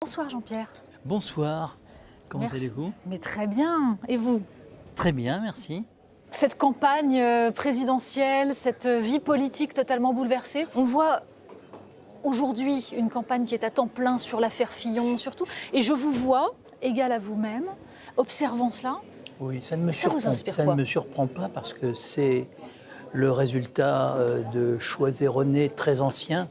Bonsoir Jean-Pierre. Bonsoir, comment Merci. allez-vous? Mais très bien, et vous? Très bien, merci. Cette campagne présidentielle, cette vie politique totalement bouleversée, on voit aujourd'hui une campagne qui est à temps plein sur l'affaire Fillon surtout, et je vous vois, égal à vous-même, observant cela. Oui, ça ne me Ça vous surprend, inspire ça quoi? ne me surprend pas parce que c'est le résultat de choix erronés très anciens.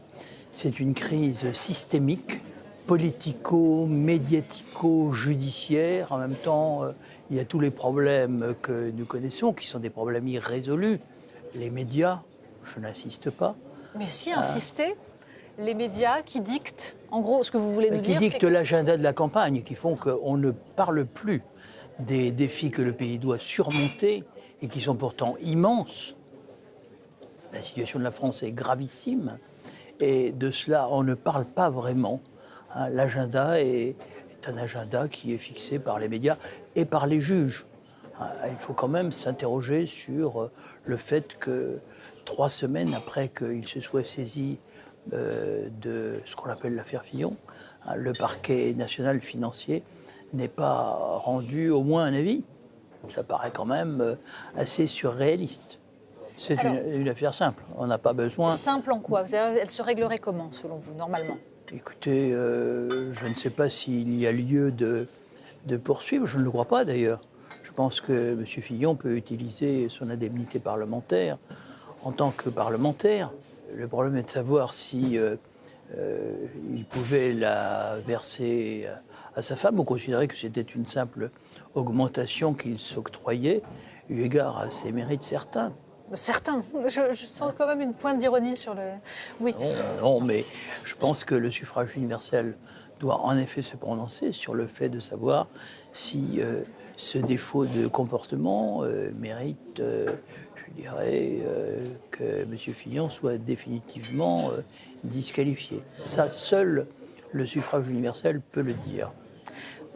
C'est une crise systémique, politico-médiatico-judiciaire. En même temps, il y a tous les problèmes que nous connaissons, qui sont des problèmes irrésolus. Les médias, je n'insiste pas. Mais si, insistez, les médias qui dictent, en gros, ce que vous voulez nous Qui dire, dictent l'agenda de la campagne, qui font qu'on ne parle plus des défis que le pays doit surmonter et qui sont pourtant immenses. La situation de la France est gravissime et de cela, on ne parle pas vraiment. L'agenda est un agenda qui est fixé par les médias et par les juges. Il faut quand même s'interroger sur le fait que 3 semaines après qu'il se soit saisi de ce qu'on appelle l'affaire Fillon, le parquet national financier n'ait pas rendu au moins un avis. Ça paraît quand même assez surréaliste. C'est une affaire simple, on n'a pas besoin... simple en quoi? Elle se réglerait comment, selon vous, normalement? Écoutez, je ne sais pas s'il y a lieu de poursuivre, je ne le crois pas d'ailleurs. Je pense que M. Fillon peut utiliser son indemnité parlementaire en tant que parlementaire. Le problème est de savoir si il pouvait la verser à sa femme ou considérer que c'était une simple augmentation qu'il s'octroyait, eu égard à ses mérites certains. Certains. Je sens quand même une pointe d'ironie sur le... Oui. Non, mais je pense que le suffrage universel doit en effet se prononcer sur le fait de savoir si ce défaut de comportement mérite, je dirais, que M. Fillon soit définitivement disqualifié. Ça, seul le suffrage universel peut le dire.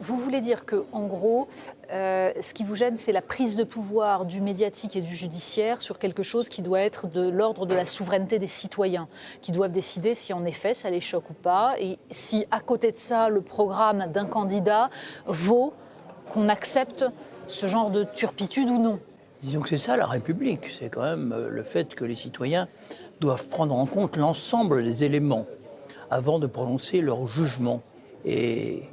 Vous voulez dire que, en gros, ce qui vous gêne, c'est la prise de pouvoir du médiatique et du judiciaire sur quelque chose qui doit être de l'ordre de la souveraineté des citoyens, qui doivent décider si en effet ça les choque ou pas, et si à côté de ça, le programme d'un candidat vaut qu'on accepte ce genre de turpitude ou non. Disons que c'est ça la République, c'est quand même le fait que les citoyens doivent prendre en compte l'ensemble des éléments avant de prononcer leur jugement. Et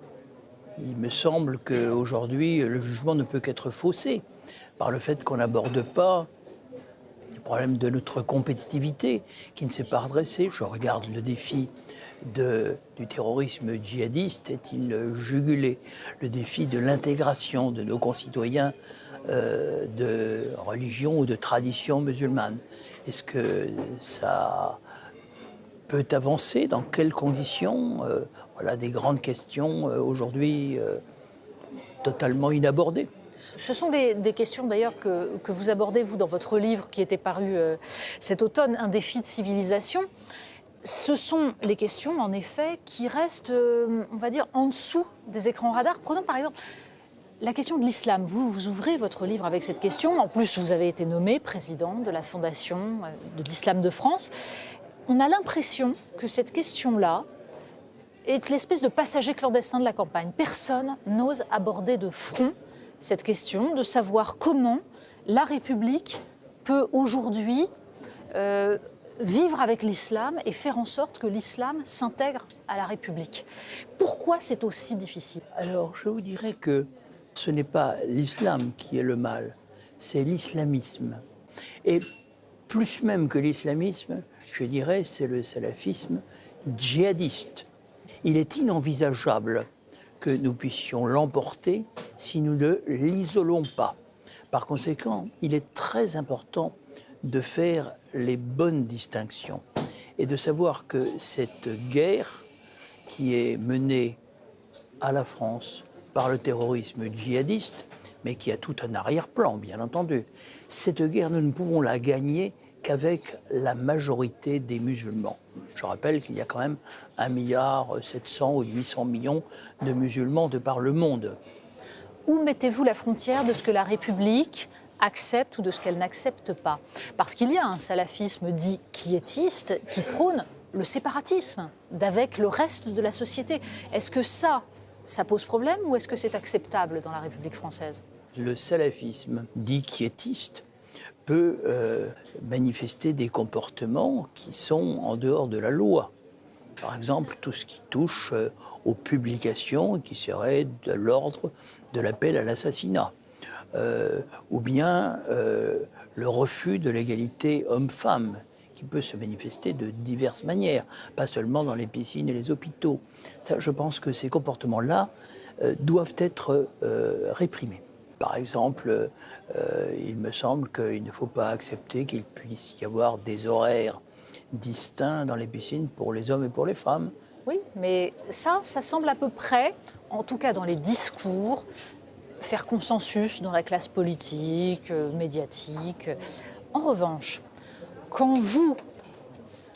il me semble qu'aujourd'hui, le jugement ne peut qu'être faussé par le fait qu'on n'aborde pas le problème de notre compétitivité qui ne s'est pas redressée. Je regarde le défi du terrorisme djihadiste, est-il jugulé? Le défi de l'intégration de nos concitoyens de religion ou de tradition musulmane. Est-ce que ça peut avancer? Dans quelles conditions? Voilà des grandes questions aujourd'hui totalement inabordées. Ce sont des questions d'ailleurs que vous abordez, vous, dans votre livre qui était paru cet automne, Un défi de civilisation. Ce sont les questions, en effet, qui restent, on va dire, en dessous des écrans radars. Prenons par exemple la question de l'islam. Vous ouvrez votre livre avec cette question. En plus, vous avez été nommé président de la Fondation de l'Islam de France. On a l'impression que cette question-là est l'espèce de passager clandestin de la campagne. Personne n'ose aborder de front cette question de savoir comment la République peut aujourd'hui vivre avec l'islam et faire en sorte que l'islam s'intègre à la République. Pourquoi c'est aussi difficile? Alors, je vous dirais que ce n'est pas l'islam qui est le mal, c'est l'islamisme. Et plus même que l'islamisme, je dirais, c'est le salafisme djihadiste. Il est inenvisageable que nous puissions l'emporter si nous ne l'isolons pas. Par conséquent, il est très important de faire les bonnes distinctions et de savoir que cette guerre qui est menée à la France par le terrorisme djihadiste, mais qui a tout un arrière-plan, bien entendu, cette guerre, nous ne pouvons la gagner qu'avec la majorité des musulmans. Je rappelle qu'il y a quand même 1,7 milliard ou 800 millions de musulmans de par le monde. Où mettez-vous la frontière de ce que la République accepte ou de ce qu'elle n'accepte pas? Parce qu'il y a un salafisme dit quiétiste qui prône le séparatisme d'avec le reste de la société. Est-ce que ça pose problème ou est-ce que c'est acceptable dans la République française? Le salafisme dit quiétiste peut manifester des comportements qui sont en dehors de la loi. Par exemple, tout ce qui touche aux publications qui seraient de l'ordre de l'appel à l'assassinat. Ou bien le refus de l'égalité homme-femme, qui peut se manifester de diverses manières, pas seulement dans les piscines et les hôpitaux. Ça, je pense que ces comportements-là doivent être réprimés. Par exemple, il me semble qu'il ne faut pas accepter qu'il puisse y avoir des horaires distincts dans les piscines pour les hommes et pour les femmes. Oui, mais ça semble à peu près, en tout cas dans les discours, faire consensus dans la classe politique, médiatique. En revanche, quand vous,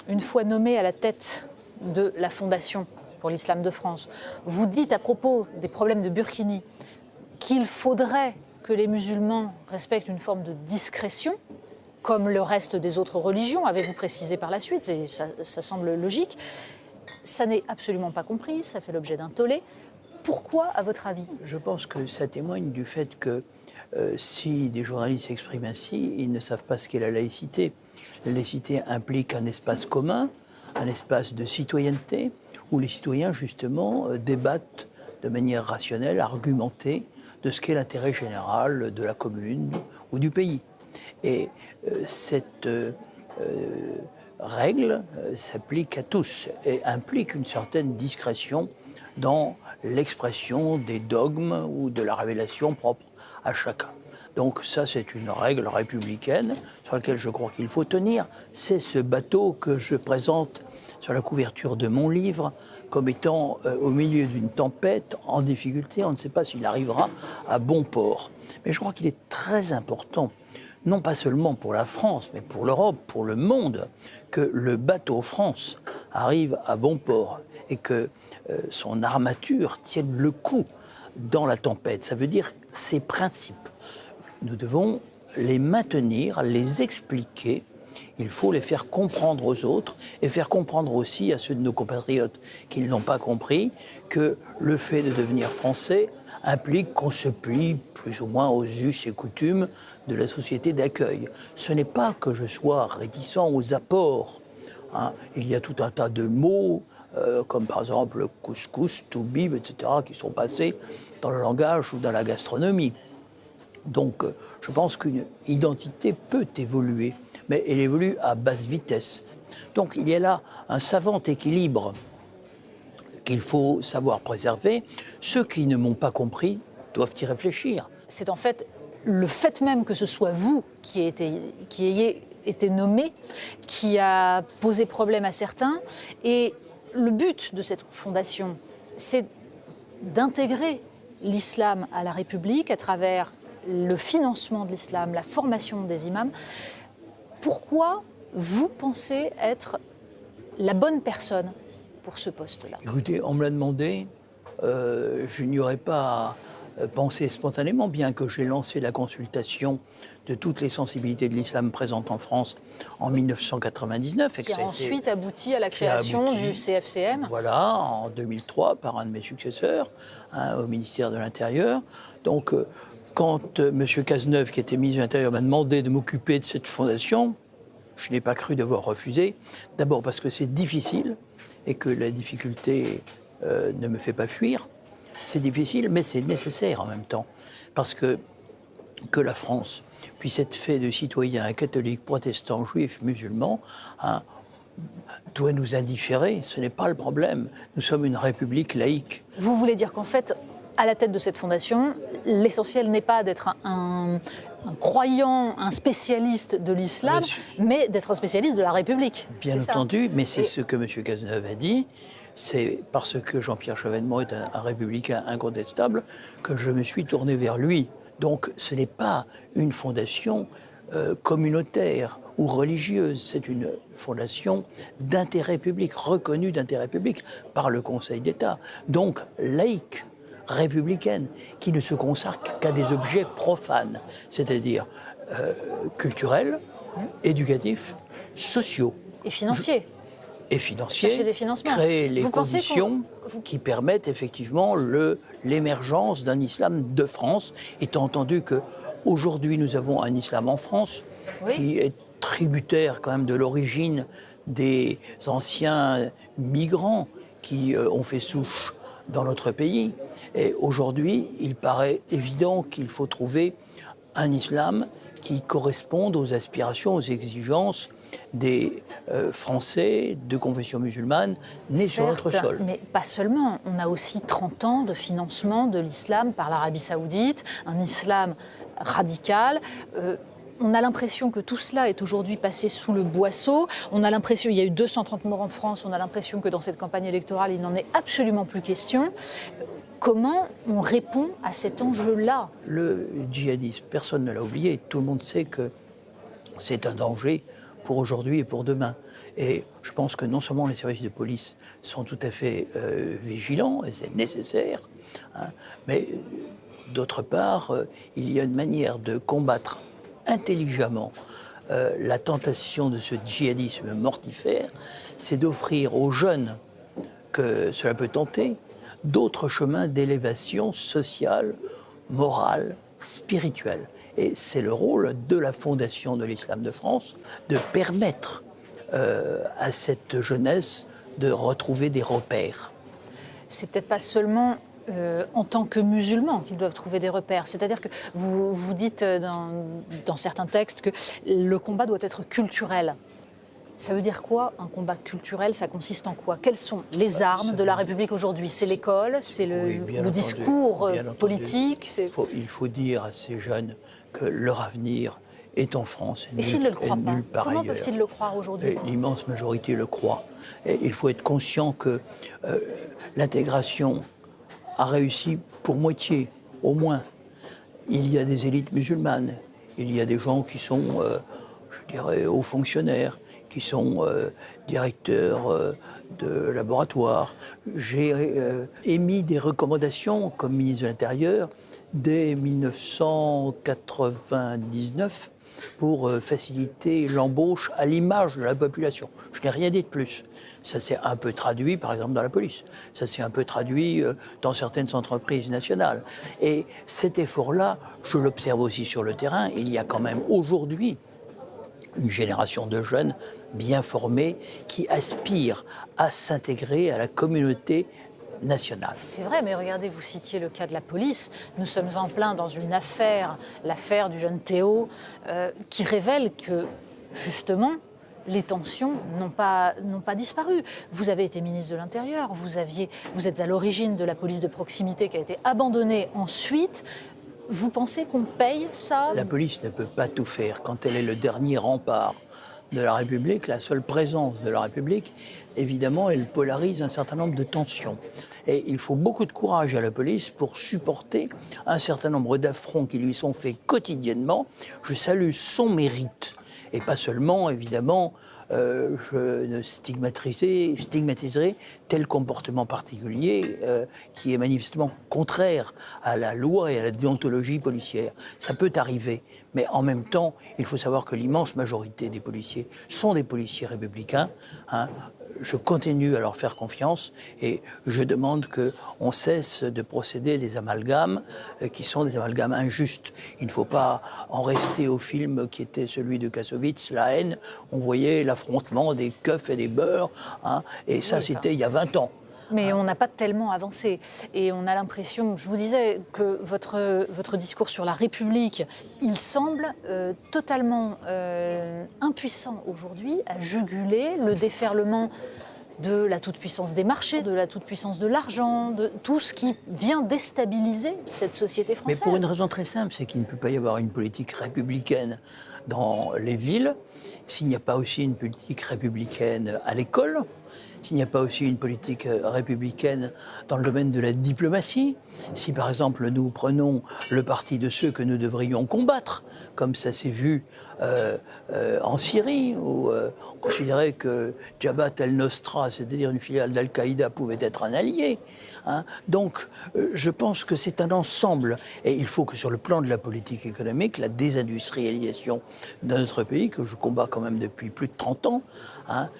une fois nommé à la tête de la Fondation pour l'Islam de France, vous dites à propos des problèmes de Burkini qu'il faudrait que les musulmans respectent une forme de discrétion, comme le reste des autres religions, avez-vous précisé par la suite, et ça semble logique, ça n'est absolument pas compris, ça fait l'objet d'un tollé. Pourquoi, à votre avis? Je pense que ça témoigne du fait que si des journalistes s'expriment ainsi, ils ne savent pas ce qu'est la laïcité. La laïcité implique un espace commun, un espace de citoyenneté, où les citoyens, justement, débattent de manière rationnelle, argumentée, de ce qu'est l'intérêt général de la commune ou du pays. Et cette règle s'applique à tous et implique une certaine discrétion dans l'expression des dogmes ou de la révélation propre à chacun. Donc ça, c'est une règle républicaine sur laquelle je crois qu'il faut tenir. C'est ce bateau que je présente sur la couverture de mon livre comme étant au milieu d'une tempête, en difficulté. On ne sait pas s'il arrivera à bon port. Mais je crois qu'il est très important, non pas seulement pour la France, mais pour l'Europe, pour le monde, que le bateau France arrive à bon port et que son armature tienne le coup dans la tempête. Ça veut dire ses principes. Nous devons les maintenir, les expliquer. Il faut les faire comprendre aux autres et faire comprendre aussi à ceux de nos compatriotes qui ne l'ont pas compris que le fait de devenir français implique qu'on se plie plus ou moins aux us et coutumes de la société d'accueil. Ce n'est pas que je sois réticent aux apports. Hein. Il y a tout un tas de mots, comme par exemple couscous, toubib, etc., qui sont passés dans le langage ou dans la gastronomie. Donc je pense qu'une identité peut évoluer, mais elle évolue à basse vitesse. Donc il y a là un savant équilibre qu'il faut savoir préserver. Ceux qui ne m'ont pas compris doivent y réfléchir. C'est en fait le fait même que ce soit vous qui ayez été nommé qui a posé problème à certains. Et le but de cette fondation, c'est d'intégrer l'islam à la République à travers le financement de l'islam, la formation des imams. Pourquoi vous pensez être la bonne personne pour ce poste-là? Écoutez, on me l'a demandé. Je n'y aurais pas pensé spontanément, bien que j'ai lancé la consultation de toutes les sensibilités de l'islam présentes en France en 1999. Et qui a ensuite abouti à la création du CFCM. Voilà, en 2003, par un de mes successeurs, au ministère de l'Intérieur. Donc, quand M. Cazeneuve, qui était ministre de l'Intérieur, m'a demandé de m'occuper de cette fondation, je n'ai pas cru devoir refuser. D'abord parce que c'est difficile et que la difficulté ne me fait pas fuir. C'est difficile, mais c'est nécessaire en même temps. Parce que la France puisse être faite de citoyens catholiques, protestants, juifs, musulmans, hein, doit nous indifférer. Ce n'est pas le problème. Nous sommes une république laïque. Vous voulez dire qu'en fait, à la tête de cette fondation, l'essentiel n'est pas d'être un croyant, un spécialiste de l'islam, mais d'être un spécialiste de la République. Bien entendu, mais c'est ce que M. Cazeneuve a dit. C'est parce que Jean-Pierre Chevènement est un républicain incontestable que je me suis tourné vers lui. Donc ce n'est pas une fondation communautaire ou religieuse, c'est une fondation d'intérêt public, reconnue d'intérêt public par le Conseil d'État. Donc laïque, républicaine, qui ne se consacre qu'à des objets profanes, c'est-à-dire culturels, éducatifs, sociaux. Et financiers. et financiers, chercher des financements. créer les Vous pensez conditions qui permettent effectivement l'émergence d'un islam de France, étant entendu qu'aujourd'hui nous avons un islam en France Oui. qui est tributaire quand même de l'origine des anciens migrants qui ont fait souche dans notre pays. Et aujourd'hui, il paraît évident qu'il faut trouver un islam qui corresponde aux aspirations, aux exigences des Français de confession musulmane nés sur notre sol. Mais pas seulement. On a aussi 30 ans de financement de l'islam par l'Arabie Saoudite, un islam radical. On a l'impression que tout cela est aujourd'hui passé sous le boisseau. On a l'impression, il y a eu 230 morts en France, on a l'impression que dans cette campagne électorale, il n'en est absolument plus question. Comment on répond à cet enjeu-là? Le djihadisme, personne ne l'a oublié. Tout le monde sait que c'est un danger pour aujourd'hui et pour demain. Et je pense que non seulement les services de police sont tout à fait vigilants, et c'est nécessaire, hein, mais d'autre part, il y a une manière de combattre intelligemment la tentation de ce djihadisme mortifère, c'est d'offrir aux jeunes que cela peut tenter d'autres chemins d'élévation sociale, morale, spirituelle. Et c'est le rôle de la Fondation de l'Islam de France de permettre à cette jeunesse de retrouver des repères. C'est peut-être pas seulement en tant que musulmans qu'ils doivent trouver des repères. C'est-à-dire que vous dites dans certains textes que le combat doit être culturel. Ça veut dire quoi, un combat culturel? Ça consiste en quoi? Quelles sont les armes de la République aujourd'hui? C'est l'école? C'est le discours politique? Il faut dire à ces jeunes que leur avenir est en France et s'ils ne le croient pas, nulle part comment ailleurs. peuvent-ils le croire aujourd'hui? L'immense majorité le croit. Et il faut être conscient que l'intégration a réussi pour moitié, au moins. Il y a des élites musulmanes, il y a des gens qui sont, je dirais, hauts fonctionnaires, qui sont directeurs de laboratoires. J'ai émis des recommandations comme ministre de l'Intérieur dès 1999 pour faciliter l'embauche à l'image de la population. Je n'ai rien dit de plus. Ça s'est un peu traduit, par exemple, dans la police. Ça s'est un peu traduit dans certaines entreprises nationales. Et cet effort-là, je l'observe aussi sur le terrain. Il y a quand même aujourd'hui une génération de jeunes bien formés qui aspirent à s'intégrer à la communauté nationale. C'est vrai, mais regardez, vous citiez le cas de la police. Nous sommes en plein dans une affaire, l'affaire du jeune Théo, qui révèle que, justement, les tensions n'ont pas disparu. Vous avez été ministre de l'Intérieur, vous êtes à l'origine de la police de proximité qui a été abandonnée ensuite. Vous pensez qu'on paye ça? La police ne peut pas tout faire. Quand elle est le dernier rempart de la République, la seule présence de la République, évidemment, elle polarise un certain nombre de tensions. Et il faut beaucoup de courage à la police pour supporter un certain nombre d'affronts qui lui sont faits quotidiennement. Je salue son mérite. Et pas seulement, évidemment, je ne stigmatiserai tel comportement particulier qui est manifestement contraire à la loi et à la déontologie policière. Ça peut arriver, mais en même temps, il faut savoir que l'immense majorité des policiers sont des policiers républicains. Hein. Je continue à leur faire confiance et je demande qu'on cesse de procéder à des amalgames qui sont des amalgames injustes. Il ne faut pas en rester au film qui était celui de Kassovitz, La haine. On voyait l'affrontement des keufs et des beurs, hein, et ça, c'était il y a 20 ans. Mais on n'a pas tellement avancé. Et on a l'impression, je vous disais, que votre discours sur la République, il semble totalement impuissant aujourd'hui à juguler le déferlement de la toute-puissance des marchés, de la toute-puissance de l'argent, de tout ce qui vient déstabiliser cette société française. Mais pour une raison très simple, c'est qu'il ne peut pas y avoir une politique républicaine dans les villes s'il n'y a pas aussi une politique républicaine à l'école, s'il n'y a pas aussi une politique républicaine dans le domaine de la diplomatie, si par exemple nous prenons le parti de ceux que nous devrions combattre, comme ça s'est vu en Syrie, où on considérait que Jabhat el-Nosra, c'est-à-dire une filiale d'Al-Qaïda, pouvait être un allié. Hein. Donc je pense que c'est un ensemble, et il faut que sur le plan de la politique économique, la désindustrialisation de notre pays, que je combats quand même depuis plus de 30 ans, hein,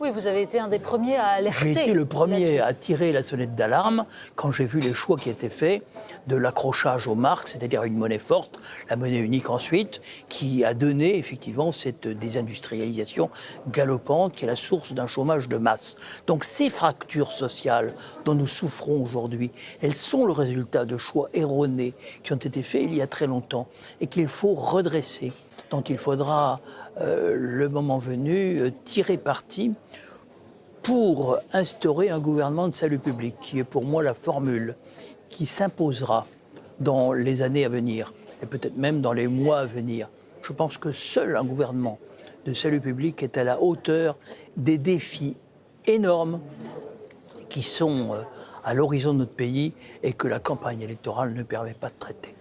Oui, vous avez été un des premiers à alerter. J'ai été le premier à tirer la sonnette d'alarme quand j'ai vu les choix qui étaient faits de l'accrochage aux marques, c'est-à-dire une monnaie forte, la monnaie unique ensuite, qui a donné effectivement cette désindustrialisation galopante qui est la source d'un chômage de masse. Donc ces fractures sociales dont nous souffrons aujourd'hui, elles sont le résultat de choix erronés qui ont été faits il y a très longtemps et qu'il faut redresser, dont il faudra, le moment venu, tirer parti pour instaurer un gouvernement de salut public, qui est pour moi la formule qui s'imposera dans les années à venir, et peut-être même dans les mois à venir. Je pense que seul un gouvernement de salut public est à la hauteur des défis énormes qui sont à l'horizon de notre pays et que la campagne électorale ne permet pas de traiter.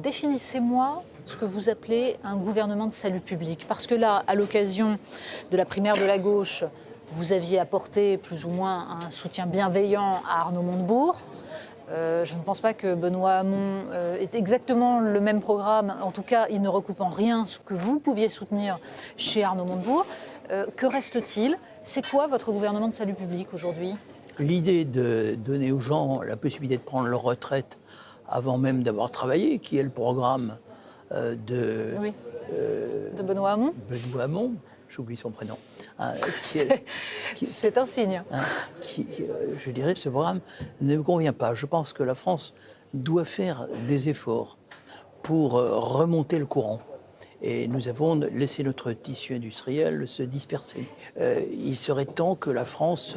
Définissez-moi ce que vous appelez un gouvernement de salut public. Parce que là, à l'occasion de la primaire de la gauche, vous aviez apporté plus ou moins un soutien bienveillant à Arnaud Montebourg. Je ne pense pas que Benoît Hamon ait exactement le même programme. En tout cas, il ne recoupe en rien ce que vous pouviez soutenir chez Arnaud Montebourg. Que reste-t-il? C'est quoi votre gouvernement de salut public aujourd'hui? L'idée de donner aux gens la possibilité de prendre leur retraite avant même d'avoir travaillé, qui est le programme de Benoît Hamon. Benoît Hamon, j'oublie son prénom. C'est un signe. Je dirais que ce programme ne me convient pas. Je pense que la France doit faire des efforts pour remonter le courant. Et nous avons laissé notre tissu industriel se disperser. Il serait temps que la France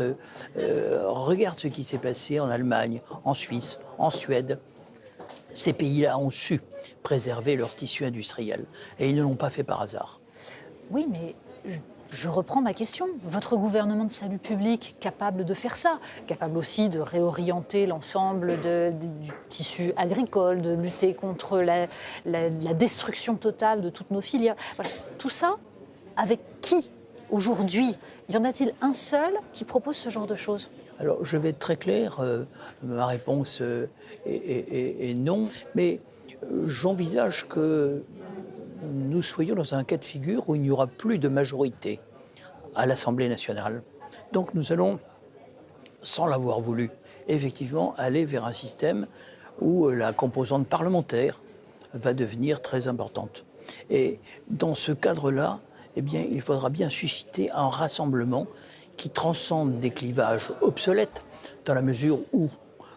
regarde ce qui s'est passé en Allemagne, en Suisse, en Suède. Ces pays-là ont su préserver leur tissu industriel. Et ils ne l'ont pas fait par hasard. Oui, mais je reprends ma question. Votre gouvernement de salut public, capable de faire ça, capable aussi de réorienter l'ensemble du tissu agricole, de lutter contre la destruction totale de toutes nos filières. Voilà. Tout ça, avec qui aujourd'hui? Y en a-t-il un seul qui propose ce genre de choses? Alors, je vais être très clair, ma réponse est non, mais j'envisage que nous soyons dans un cas de figure où il n'y aura plus de majorité à l'Assemblée nationale. Donc nous allons, sans l'avoir voulu, effectivement aller vers un système où la composante parlementaire va devenir très importante. Et dans ce cadre-là, eh bien, il faudra bien susciter un rassemblement qui transcende des clivages obsolètes, dans la mesure où,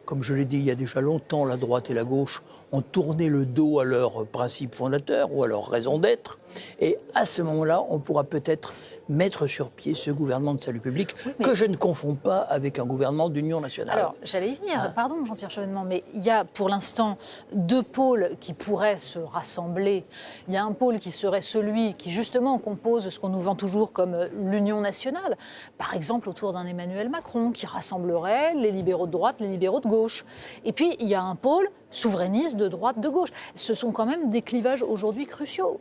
comme je l'ai dit il y a déjà longtemps, la droite et la gauche ont tourné le dos à leurs principes fondateurs ou à leur raison d'être. Et à ce moment-là, on pourra peut-être mettre sur pied ce gouvernement de salut public que je ne confonds pas avec un gouvernement d'union nationale. Alors, j'allais y venir. Pardon, Jean-Pierre Chevènement, mais il y a pour l'instant deux pôles qui pourraient se rassembler. Il y a un pôle qui serait celui qui, justement, compose ce qu'on nous vend toujours comme l'union nationale. Par exemple, autour d'un Emmanuel Macron qui rassemblerait les libéraux de droite, les libéraux de gauche. Et puis, il y a un pôle souverainiste de droite, de gauche. Ce sont quand même des clivages aujourd'hui cruciaux.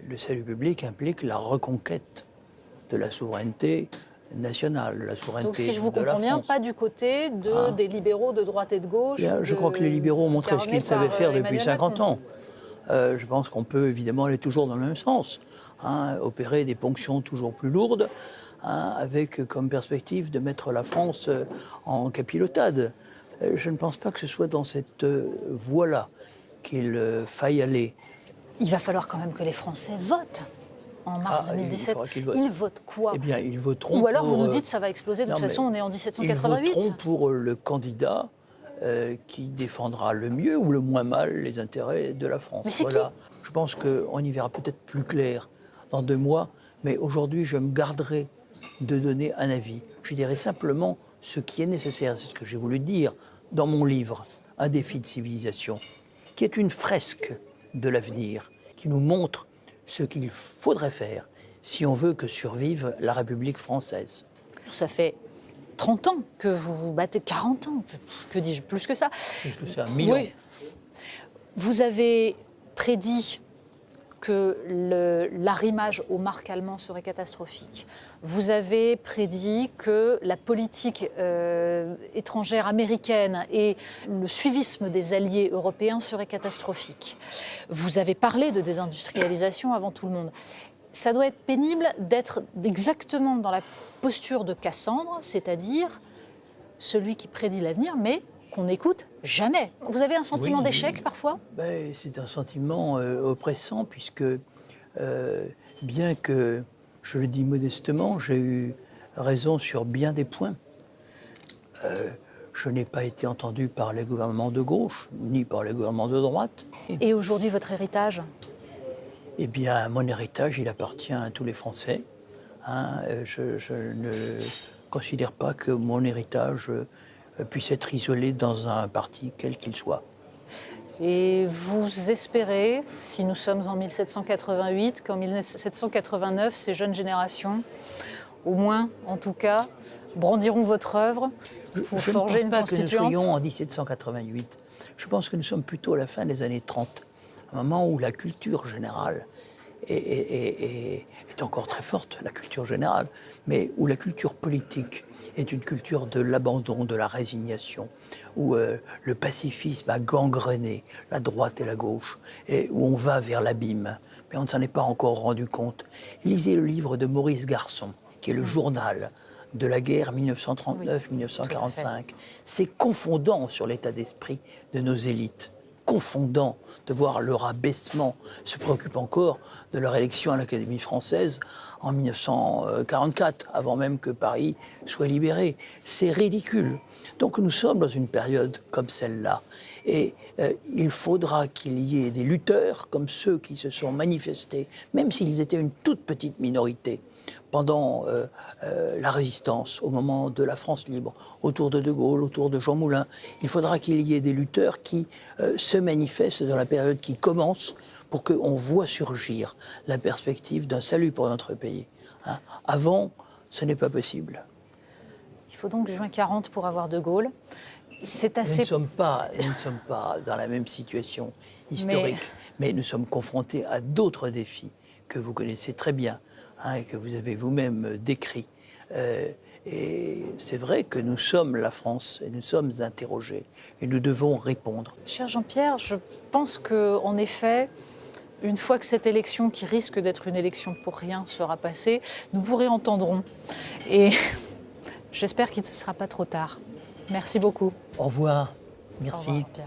Le salut public implique la reconquête de la souveraineté nationale, la souveraineté de la France. Donc si je vous comprends bien, pas du côté des libéraux de droite et de gauche. Bien, je crois que les libéraux ont montré ce qu'ils savaient faire depuis 50 ans. Je pense qu'on peut évidemment aller toujours dans le même sens, opérer des ponctions toujours plus lourdes, avec comme perspective de mettre la France en capilotade. Je ne pense pas que ce soit dans cette voie-là qu'il faille aller. Il va falloir quand même que les Français votent en mars 2017. Ils votent quoi? Eh bien, ils voteront. Ou alors vous nous dites que ça va exploser. De toute façon, on est en 1788. Ils voteront pour le candidat qui défendra le mieux ou le moins mal les intérêts de la France. Mais c'est voilà. Je pense qu'on y verra peut-être plus clair dans 2 mois, mais aujourd'hui, je me garderai de donner un avis. Je dirais simplement ce qui est nécessaire, c'est ce que j'ai voulu dire dans mon livre, Un défi de civilisation, qui est une fresque de l'avenir, qui nous montre ce qu'il faudrait faire si on veut que survive la République française. Ça fait 30 ans que vous vous battez, 40 ans, que dis-je, plus que ça. Plus que ça, 1000 ans. Vous avez prédit que l'arrimage aux marques allemandes serait catastrophique. Vous avez prédit que la politique étrangère américaine et le suivisme des alliés européens serait catastrophique. Vous avez parlé de désindustrialisation avant tout le monde. Ça doit être pénible d'être exactement dans la posture de Cassandre, c'est-à-dire celui qui prédit l'avenir, mais qu'on n'écoute jamais. Vous avez un sentiment d'échec parfois? Ben, c'est un sentiment oppressant, puisque bien que, je le dis modestement, j'ai eu raison sur bien des points. Je n'ai pas été entendu par les gouvernements de gauche, ni par les gouvernements de droite. Et aujourd'hui, votre héritage? Eh bien, mon héritage, il appartient à tous les Français. Hein. Je ne considère pas que mon héritage puisse être isolé dans un parti, quel qu'il soit. Et vous espérez, si nous sommes en 1788, qu'en 1789, ces jeunes générations, au moins, en tout cas, brandiront votre œuvre pour forger une constituante? Je ne pense pas que nous soyons en 1788. Je pense que nous sommes plutôt à la fin des années 30, un moment où la culture générale est encore très forte, la culture générale, mais où la culture politique est une culture de l'abandon, de la résignation, où le pacifisme a gangréné la droite et la gauche, et où on va vers l'abîme, mais on ne s'en est pas encore rendu compte. Lisez le livre de Maurice Garçon, qui est le journal de la guerre 1939-1945. C'est confondant sur l'état d'esprit de nos élites. Confondant de voir leur abaissement, se préoccupe encore de leur élection à l'Académie française en 1944, avant même que Paris soit libéré. C'est ridicule. Donc nous sommes dans une période comme celle-là. Et il faudra qu'il y ait des lutteurs comme ceux qui se sont manifestés, même s'ils étaient une toute petite minorité, pendant la résistance, au moment de la France libre, autour de Gaulle, autour de Jean Moulin. Il faudra qu'il y ait des lutteurs qui se manifestent dans la période qui commence pour qu'on voit surgir la perspective d'un salut pour notre pays. Hein. Avant, ce n'est pas possible. Il faut donc juin 40 pour avoir de Gaulle. C'est assez... Nous ne sommes pas dans la même situation historique, mais nous sommes confrontés à d'autres défis que vous connaissez très bien, hein, et que vous avez vous-même décrit. Et c'est vrai que nous sommes la France et nous sommes interrogés et nous devons répondre. Cher Jean-Pierre, je pense qu'en effet, une fois que cette élection, qui risque d'être une élection pour rien, sera passée, nous vous réentendrons. Et j'espère qu'il ne sera pas trop tard. Merci beaucoup. Au revoir. Merci. Au revoir, Jean-Pierre.